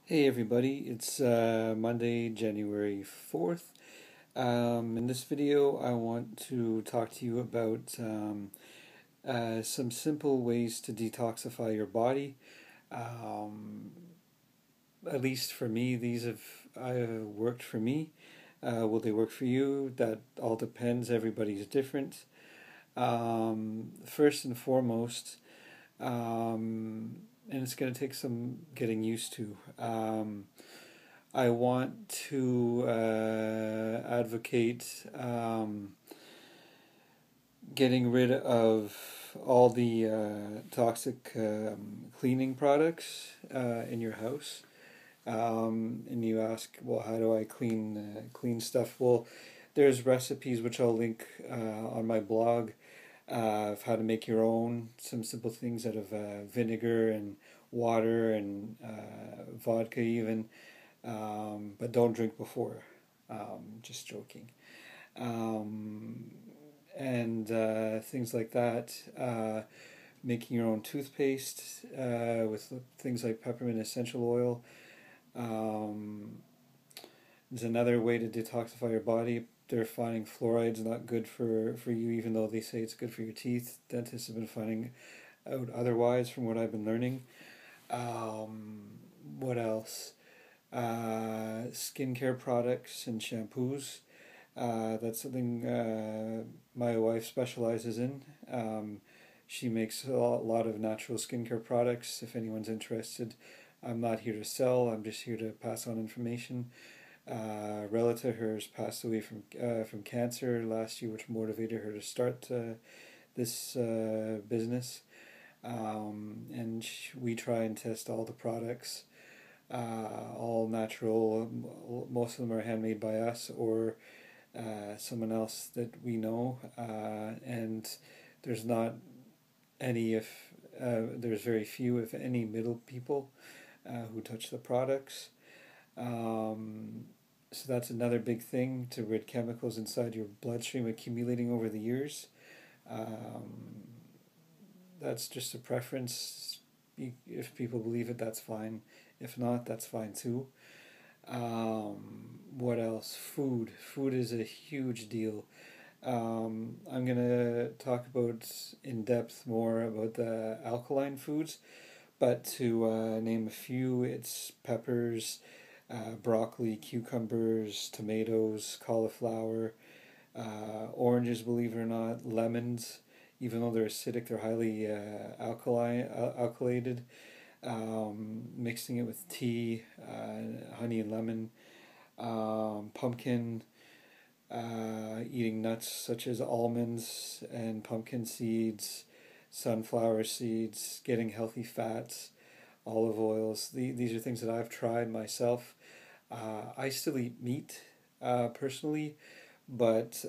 Hey everybody, it's Monday, January 4th. In this video, I want to talk to you about some simple ways to detoxify your body. Um, at least for me, these have worked for me. Will they work for you? That all depends. Everybody's different. First and foremost, and it's going to take some getting used to. I want to advocate getting rid of all the toxic cleaning products in your house. And you ask, well, how do I clean stuff? Well, there's recipes which I'll link on my blog of how to make your own. Some simple things out of vinegar and water and vodka even. But don't drink before. Just joking. Um, and things like that. Making your own toothpaste with things like peppermint essential oil. Um, there's another way to detoxify your body. They're finding fluoride's not good for you, even though they say it's good for your teeth. Dentists have been finding out otherwise, from what I've been learning. What else? Skincare products and shampoos. That's something my wife specializes in. She makes a lot of natural skincare products. If anyone's interested, I'm not here to sell. I'm just here to pass on information. A relative of hers passed away from cancer last year, which motivated her to start this business. And we try and test all the products, all natural. Most of them are handmade by us or someone else that we know, and there's not any, if there's very few, if any, middle people who touch the products. So that's another big thing, to rid chemicals inside your bloodstream accumulating over the years. Um, that's just a preference. If people believe it, that's fine. If not, that's fine too. What else? Food. Food is a huge deal. I'm gonna talk about in depth more about the alkaline foods, but to name a few, it's peppers, broccoli, cucumbers, tomatoes, cauliflower, oranges, believe it or not, lemons. Even though they're acidic, they're highly alkalated. Mixing it with tea, honey and lemon, pumpkin, eating nuts such as almonds and pumpkin seeds, sunflower seeds, getting healthy fats, olive oils. These are things that I've tried myself. I still eat meat personally, but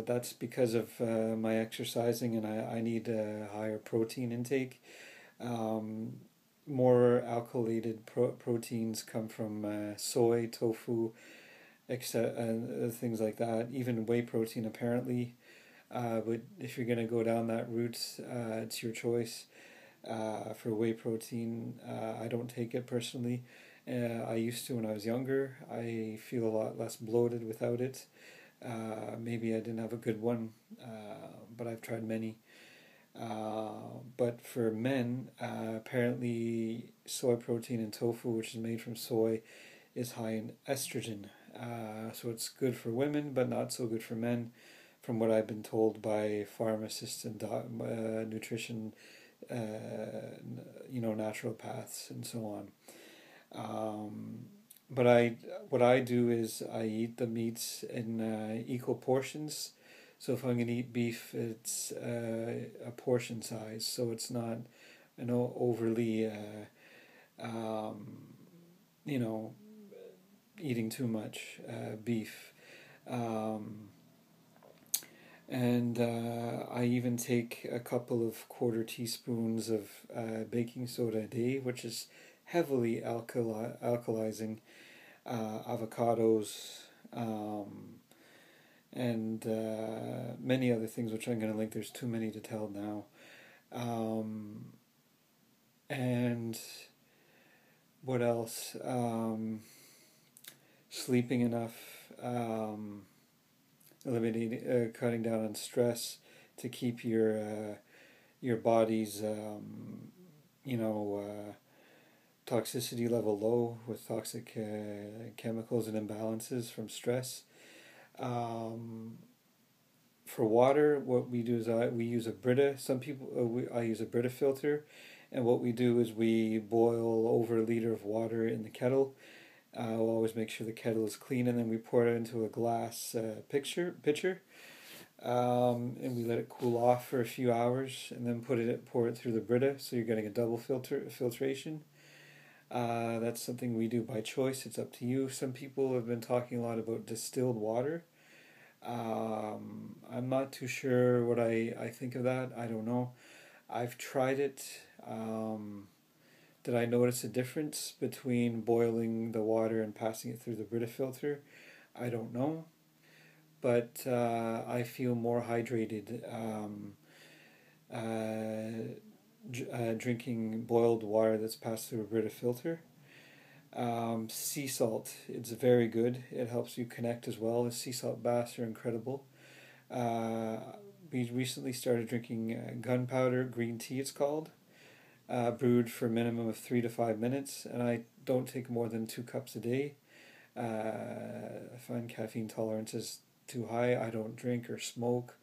that's because of my exercising, and I need a higher protein intake. Um, More alkylated proteins come from soy, tofu, etc. Things like that. Even whey protein, apparently. But if you're going to go down that route, it's your choice. For whey protein, I don't take it personally. I used to when I was younger. I feel a lot less bloated without it. Maybe I didn't have a good one, but I've tried many. But for men, apparently soy protein and tofu, which is made from soy, is high in estrogen. So it's good for women, but not so good for men, from what I've been told by pharmacists and nutrition, naturopaths and so on. But what I do is I eat the meats in equal portions. So if I'm going to eat beef, it's a portion size, so it's not, overly, um, you know, eating too much beef. Um, and I even take a couple of quarter teaspoons of baking soda a day, which is heavily alkalizing. Avocados, and many other things which I'm going to link. There's too many to tell now. And What else? Sleeping enough, eliminating, cutting down on stress to keep your body's you know toxicity level low with toxic chemicals and imbalances from stress. Um, for water, what we do is we use a Brita. Some people I use a Brita filter, and what we do is we boil over a liter of water in the kettle. We'll always make sure the kettle is clean, and then we pour it into a glass pitcher, and we let it cool off for a few hours, and then pour it through the Brita, so you're getting a double filtration. That's something we do by choice. It's up to you. Some people have been talking a lot about distilled water. I'm not too sure what I think of that. I don't know. I've tried it. Did I notice a difference between boiling the water and passing it through the Brita filter? I don't know. But I feel more hydrated drinking boiled water that's passed through a Brita filter. Sea salt, it's very good. It helps you connect as well. The sea salt baths are incredible. Uh, we recently started drinking gunpowder green tea, it's called, brewed for a minimum of 3 to 5 minutes, and I don't take more than 2 cups a day. I find caffeine tolerance is too high. I don't drink or smoke.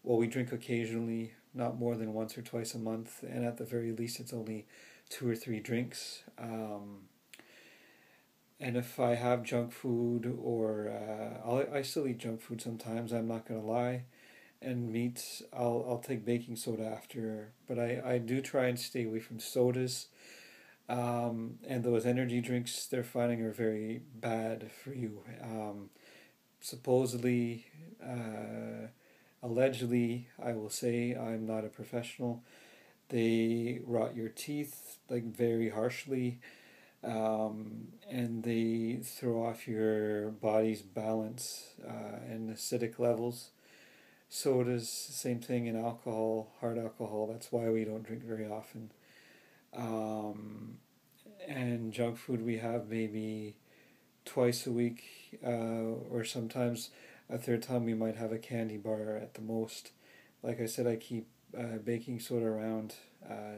Well, we drink occasionally, not more than once or twice a month, and at the very least, it's only 2 or 3 drinks. And if I have junk food, or I still eat junk food sometimes, I'm not going to lie. And meats, I'll take baking soda after. But I do try and stay away from sodas. And those energy drinks they're finding are very bad for you. Supposedly, allegedly, I will say, I'm not a professional, they rot your teeth like very harshly, and they throw off your body's balance and acidic levels. Sodas, same thing, and alcohol, hard alcohol. That's why we don't drink very often. Um, and junk food we have maybe twice a week, or sometimes a third time we might have a candy bar at the most. Like I said, I keep baking soda around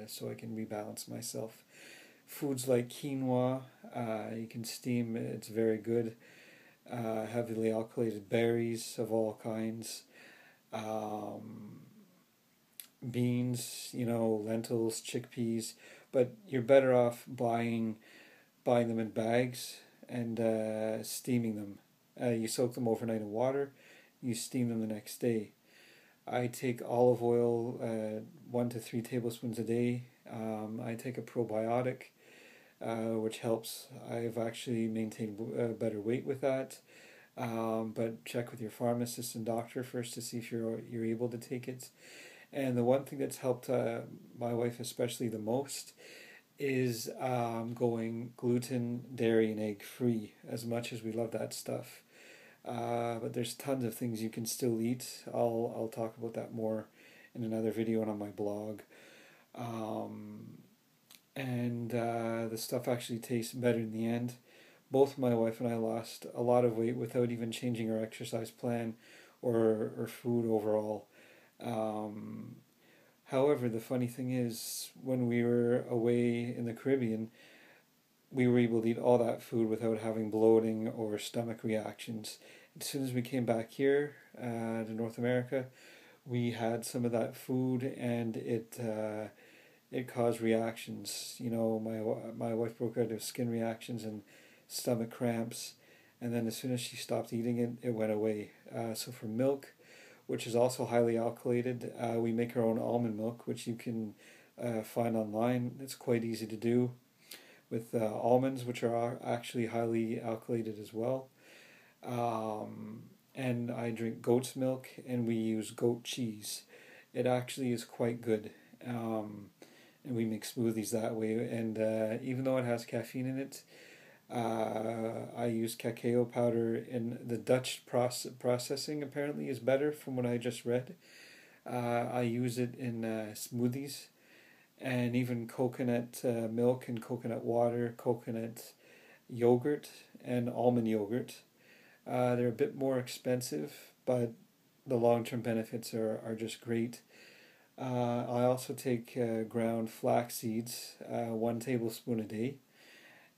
so I can rebalance myself. Foods like quinoa, you can steam, it's very good. Heavily alkylated berries of all kinds. Um, Beans, lentils, chickpeas, but you're better off buying them in bags and steaming them. You soak them overnight in water, you steam them the next day. I take olive oil 1 to 3 tablespoons a day. I take a probiotic, which helps. I've actually maintained better weight with that. But check with your pharmacist and doctor first to see if you're able to take it. And the one thing that's helped my wife especially the most is going gluten, dairy, and egg free. As much as we love that stuff, but there's tons of things you can still eat. I'll talk about that more in another video and on my blog. And the stuff actually tastes better in the end. Both my wife and I lost a lot of weight without even changing our exercise plan or food overall. Um, However, the funny thing is, when we were away in the Caribbean, we were able to eat all that food without having bloating or stomach reactions. As soon as we came back here to North America, we had some of that food, and it caused reactions. My wife broke out of skin reactions and stomach cramps, and then as soon as she stopped eating it, it went away. So for milk, which is also highly alkylated, we make our own almond milk, which you can find online. It's quite easy to do with almonds, which are actually highly alkylated as well. And I drink goat's milk, and we use goat cheese. It actually is quite good. And we make smoothies that way. And even though it has caffeine in it, I use cacao powder, and the Dutch processing apparently is better from what I just read. I use it in smoothies, and even coconut milk and coconut water, coconut yogurt, and almond yogurt. They're a bit more expensive, but the long-term benefits are just great. I also take ground flax seeds, 1 tablespoon a day,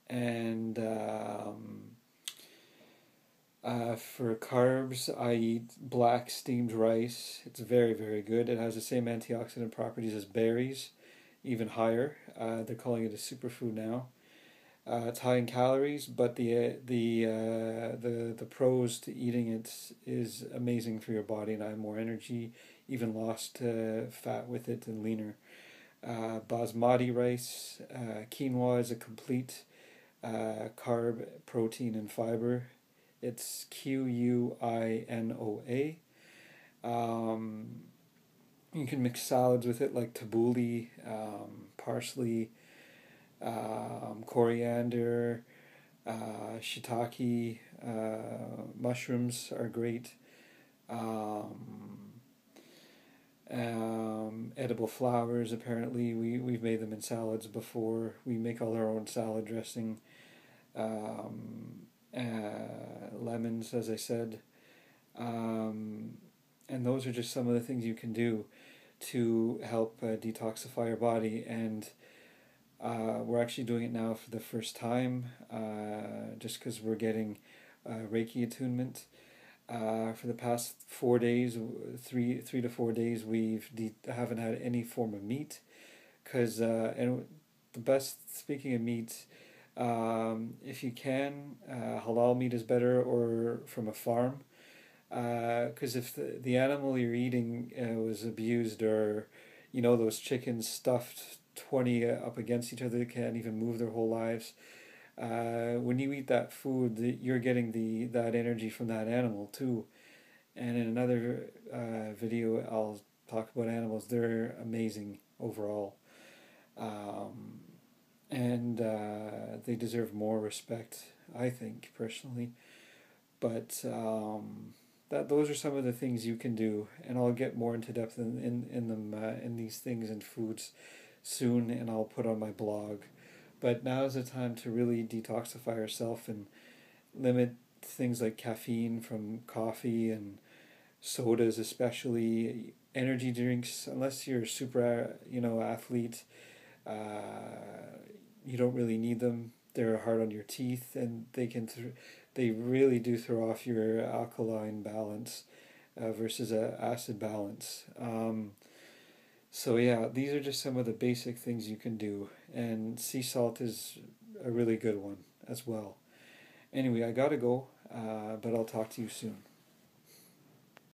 and for carbs, I eat black steamed rice. It's very, very good. It has the same antioxidant properties as berries, even higher. They're calling it a superfood now. It's high in calories, but the pros to eating it is amazing for your body, and I have more energy, even lost fat with it and leaner. Basmati rice, quinoa is a complete carb, protein, and fiber. It's quinoa. Um, you can mix salads with it like tabbouleh, parsley, coriander, shiitake, mushrooms are great. Um, Edible flowers, apparently, we've made them in salads before. We make all our own salad dressing. Lemons, as I said. Um, and those are just some of the things you can do to help detoxify your body. And we're actually doing it now for the first time, just because we're getting Reiki attunement. For the past 4 days, three to 4 days, haven't had any form of meat, because and the best. Speaking of meat, if you can, halal meat is better, or from a farm. Because if the animal you're eating was abused, or those chickens stuffed 20 up against each other, that can't even move their whole lives. When you eat that food, you're getting that energy from that animal too. And in another video, I'll talk about animals. They're amazing overall, um, and they deserve more respect, I think, personally. But those are some of the things you can do, and I'll get more into depth in them in these things and foods soon, and I'll put on my blog. But now is the time to really detoxify yourself and limit things like caffeine from coffee and sodas, especially energy drinks. Unless you're a super, athlete, you don't really need them. They're hard on your teeth, and they really do throw off your alkaline balance versus a acid balance. So yeah, these are just some of the basic things you can do, and sea salt is a really good one as well. Anyway, I gotta go, but I'll talk to you soon.